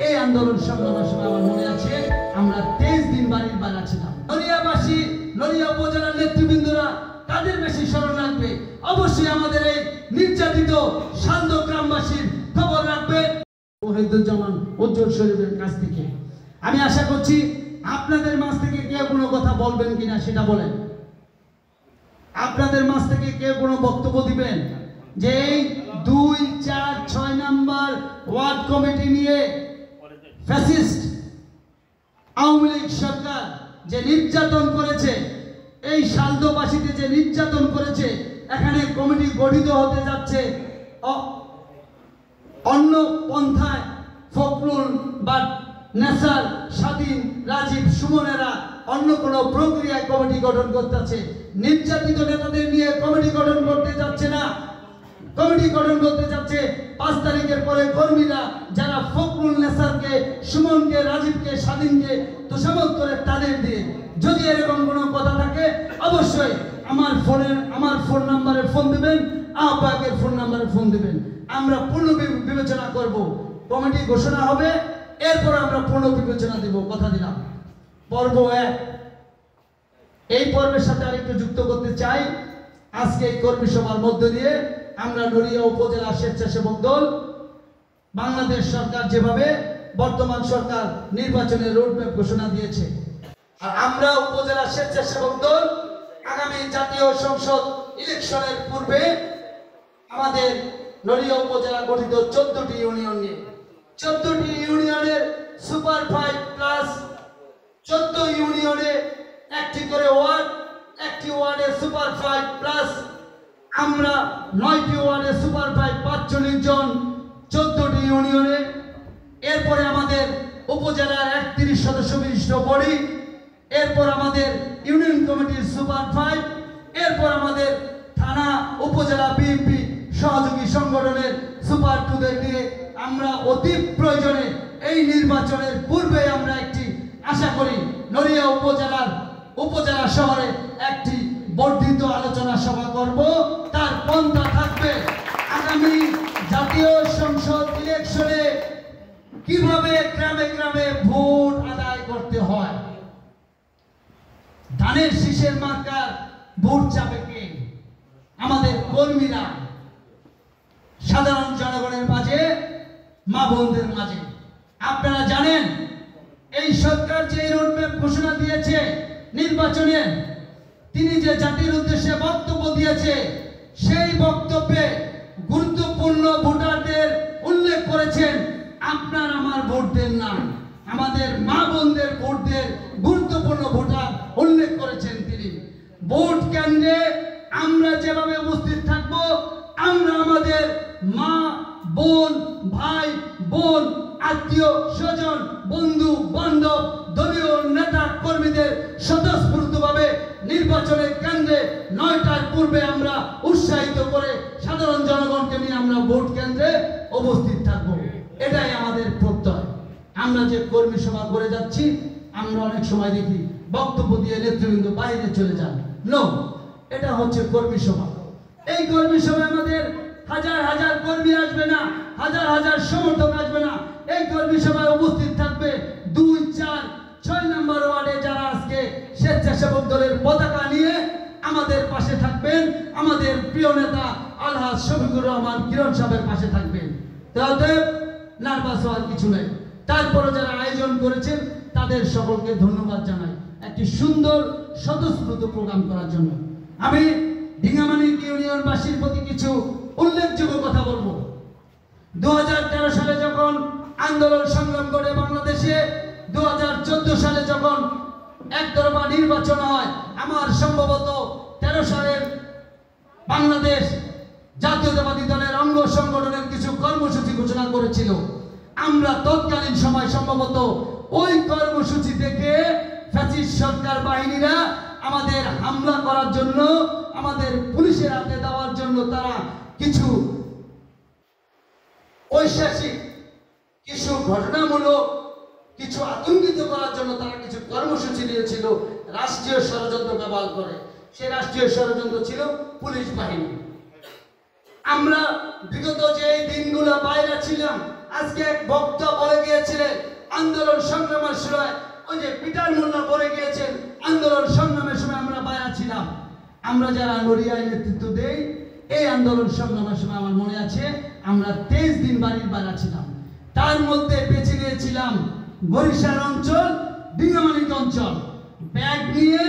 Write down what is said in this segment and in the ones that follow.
এই আন্দোলন সংগ্রামের সময় আমার মনে আছে আমরা 23 দিন বাড়ির বাইরে ছিলাম। নড়িয়াবাসী, নড়িয়া উপজেলার নেতৃবৃন্দরা তাদের বেশি স্মরণ রাখবে, অবশ্যই আমাদের এই নির্যাতিত শান্ত গ্রামবাসীর খবর রাখবে ওহিদুজ্জামান উজ্জ্বল শরীফের কাছ থেকে। আমি আশা করছি আপনাদের মাঝ থেকে কেউ কোনো কথা বলবেন কিনা সেটা বলেন। আপনাদের মাঝ থেকে কেউ কোনো বক্তব্য দিবেন যে এই 2, 4, 6 নাম্বার ওয়ার্ড কমিটি নিয়ে ফ্যাসিস্ট আওয়ামী লীগ সরকার যে নির্যাতন করেছে, এই শালদোবাসীতে যে নির্যাতন করেছে, এখানে কমিটি গঠিত হতে যাচ্ছে অন্য পন্থায় ফখরুল বা নেসার, স্বাধীন, রাজীব, সুমনেরা অন্য কোনো প্রক্রিয়ায় কমিটি গঠন করতেছে। নির্যাতিত নেতাদের নিয়ে কমিটি গঠন করতে যাচ্ছে না, কমিটি গঠন করতে যাচ্ছে 5 তারিখের পরে কর্মীরা যারা ফখরুল, নেসারকে, সুমনকে, রাজীবকে, স্বাধীনকে তোষামত করে তাদের দিয়ে। যদি এরকম কোনো কথা থাকে অবশ্যই আমার ফোন নাম্বারে ফোন দিবেন, আহ্বায়কের ফোন নাম্বারে ফোন দিবেন। আমরা পূর্ণ বিবেচনা করব। কমিটি ঘোষণা হবে, এরপর আমরা পূর্ণ বিবেচনা দেব, কথা দিলাম। পর্ব 1 এই পর্বের সাথে আরেকটু যুক্ত করতে চাই। আজকে এই কর্মী সভার মধ্য দিয়ে আমরা নড়িয়া উপজেলা স্বেচ্ছাসেবক দল, বাংলাদেশ সরকার যেভাবে বর্তমান সরকার নির্বাচনের রোডম্যাপ ঘোষণা দিয়েছে, আর আমরা উপজেলা স্বেচ্ছাসেবক দল আগামী জাতীয় সংসদ ইলেকশনের পূর্বে আমাদের নড়িয়া উপজেলা গঠিত 14টি ইউনিয়ন নিয়ে, 14টি ইউনিয়নের সুপার 5 প্লাস 14 ইউনিয়নে একটি করে ওয়ার্ড, একটি ওয়ার্ডে সুপার 5 প্লাস আমরা 9টি ওয়ার্ডে সুপার 5 45 জন 14টি ইউনিয়নে। এরপরে আমাদের উপজেলার 31 সদস্য বিশিষ্ট বডি, এরপর আমাদের ইউনিয়ন কমিটির সুপার 5, এরপর আমাদের থানা উপজেলা বিএনপি সহযোগী সংগঠনের সুপার 2দের নিয়ে আমরা অতি প্রয়োজনে এই নির্বাচনের পূর্বে আমরা একটি আশা করি নড়িয়া উপজেলা শহরে একটি বর্ধিত আলোচনা সভা করব। তার পন্থা থাকবে আগামী জাতীয় সংসদ ইলেকশনে কিভাবে গ্রামে গ্রামে ভোট আদায় করতে হয়, ধানের শীষের মার্কার ভোট চাপে কে, আমাদের কর্মীরা, সাধারণ জনগণের মাঝে, মা বোনদের মাঝে। আপনারা জানেন এই সরকার যে রোডম্যাপ ঘোষণা দিয়েছে নির্বাচনে, তিনি যে জাতির উদ্দেশ্যে বক্তব্য দিয়েছে, সেই বক্তব্যে গুরুত্বপূর্ণ ভোটারদের উল্লেখ করেছেন। আপনার আমার ভোট দেন না, আমাদের মা বোনদের ভোট দেন, গুরুত্বপূর্ণ ভোটার উল্লেখ করেছেন তিনি। ভোট কেন্দ্রে আমরা যেভাবে উপস্থিত থাকব, আমরা আমাদের মা, বোন, ভাই, বোন, আত্মীয় স্বজন, বন্ধু বান্ধব, দলীয় নেতা কর্মীদের স্বতঃস্ফূর্তভাবে নির্বাচনের কেন্দ্রে 9টার পূর্বে আমরা উৎসাহিত করে সাধারণ জনগণকে নিয়ে আমরা ভোট কেন্দ্রে উপস্থিত থাকব। এটাই আমাদের প্রত্যয়। আমরা যে কর্মী সভা করে যাচ্ছি, আমরা অনেক সময় দেখি বক্তব্য দিয়ে নেতৃবৃন্দ বাইরে চলে যান। নো, এটা হচ্ছে কর্মী সভা। এই কর্মী সভায় আমাদের হাজার হাজার কর্মী আসবে না, হাজার হাজার সমর্থক আসবে না। এই কর্মী সভায় উপস্থিত থাকবে 2, 4, 6 নম্বর ওয়ার্ডে যারা আজকে স্বেচ্ছাসেবক দলের পতাকা নিয়ে আমাদের পাশে থাকবেন, আমাদের প্রিয় নেতা আলহাজ শফিকুর রহমান কিরণ সাহেবের পাশে থাকবেন। তাতে নার্ভাস হওয়ার কিছু নেই। তারপরে যারা আয়োজন করেছেন তাদের সকলকে ধন্যবাদ জানাই একটি সুন্দর স্বতঃস্ফূর্ত প্রোগ্রাম করার জন্য। আমি ডিঙ্গামানিক ইউনিয়নবাসীর প্রতি কিছু উল্লেখযোগ্য কথা বলবো। 2013 সালে যখন আন্দোলন সংগ্রাম করে বাংলাদেশে, 2014 সালে যখন একতরফা নির্বাচন হয়, আমার সম্ভবত 13 সালের বাংলাদেশ জাতীয়তাবাদী দলের অঙ্গ সংগঠনের কিছু কর্মসূচি ঘোষণা করেছিল। আমরা তৎকালীন সময় সম্ভবত ওই কর্মসূচি থেকে ফ্যাসিস্ট সরকার বাহিনীরা আমাদের হামলা করার জন্য, আমাদের পুলিশের হাতে দেওয়ার জন্য তারা কিছু ঐতিহাসিক, কিছু ঘটনামূলক, কিছু আতঙ্কিত করার জন্য তারা কিছু কর্মসূচি নিয়েছিল রাষ্ট্রীয় ষড়যন্ত্র ব্যবহার করে। সেই রাষ্ট্রীয় ষড়যন্ত্র ছিল পুলিশ বাহিনী। আমরা বিগত যে দিনগুলো বাইরে ছিলাম, আজকে এক বক্তা বলে গিয়েছিলেন আন্দোলন সংগ্রামের সময়, ওই যে পিটার মোল্লা বলে গিয়েছেন আন্দোলন সংগ্রামের সময় আমরা বায়া ছিলাম। আমরা যারা নড়িয়ায় নেতৃত্ব দেই, এই আন্দোলন সংগ্রামের সময় আমার মনে আছে আমরা 23 দিন বাড়ির বাইরে ছিলাম। তার মধ্যে বেছে নিয়েছিলাম বরিশাল অঞ্চল, ডিঙ্গামানিক অঞ্চল। ব্যাগ নিয়ে,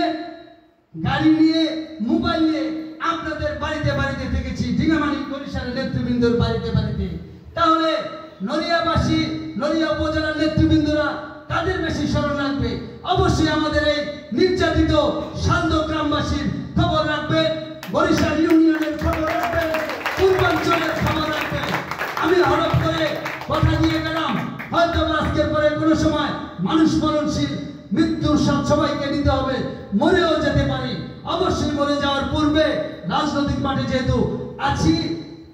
গাড়ি নিয়ে, মোবাইল নিয়ে আপনাদের বাড়িতে বাড়িতে থেকেছি, ডিঙ্গামানিক বরিশালের নেতৃবৃন্দর বাড়িতে বাড়িতে। তাহলে নড়িয়াবাসী, নড়িয়া উপজেলার নেতৃবৃন্দরা তাদের বেশি স্মরণ রাখবে। অবশ্যই আমাদের এই নির্যাতিত শান্ত গ্রামবাসীর খবর রাখবে, বরিশাল ইউনিয়নের খবর রাখবে, পূর্বাঞ্চলের খবর রাখবে। আমি হঠাৎ করে কথা দিয়ে গেলাম, হয়তো আজকের পরে কোনো সময় মানুষ মরণশীল, মৃত্যুর স্বাদ সবাইকে নিতে হবে, মরেও যেতে পারি। অবশ্যই মরে যাওয়ার পূর্বে রাজনৈতিক মাঠে যেহেতু আছি,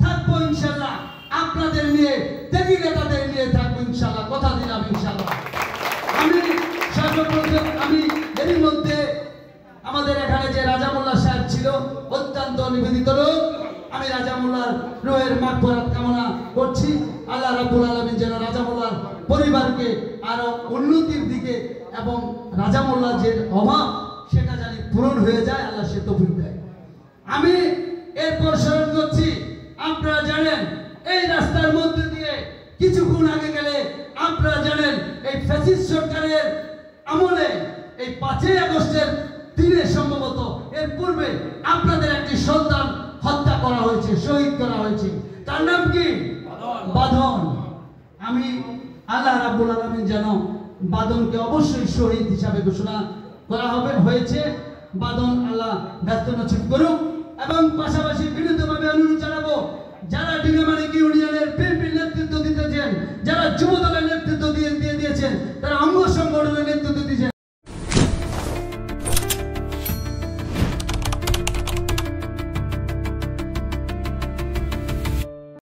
থাকবো ইনশাল্লাহ আপনাদের নিয়ে, ত্যাগী নেতাদের নিয়ে থাকবো ইনশাল্লাহ, কথা দিলাম ইনশাল্লাহ। আমি সর্বপ্রথম এরই মধ্যে আমাদের এখানে যে রাজা মোল্লা সাহেব ছিল, অত্যন্ত নিবেদিত লোক। আমি রাজা মোল্লার রুহের মাগফিরাত কামনা করছি। আল্লাহ রাব্বুল আলামিন যেন রাজা মোল্লার পরিবারকে আরো উন্নতির দিকে এবং রাজা মোল্লার যে অভাব সেটা জানি পূরণ হয়ে যায়, আল্লাহ সে তৌফিক দেয়। আমি এরপর স্মরণ করছি, আপনারা জানেন এই রাস্তার মধ্যে দিয়ে কিছুক্ষণ আগে গেলে আপনারা জানেন এই ফ্যাসিস্ট সরকারের আমলে এই 5ই আগস্টের দিনে সম্ভবত এর পূর্বে আপনাদের একটি সন্তান হত্যা করা হয়েছে, শহীদ করা হয়েছে। তার নাম কি? বাঁধন। আমি আল্লাহ রাব্বুল আলামিন যেন বাঁধনকে অবশ্যই শহীদ হিসাবে ঘোষণা করা হয়েছে। বাঁধন আল্লাহ ব্যস্ত নসিব করুক। এবং পাশাপাশি বিনীতভাবে অনুরোধ জানাবো, যারা ডিঙ্গামানিক ইউনিয়নের বিএনপির নেতৃত্ব দিতেছেন, যারা যুব দলের নেতৃত্ব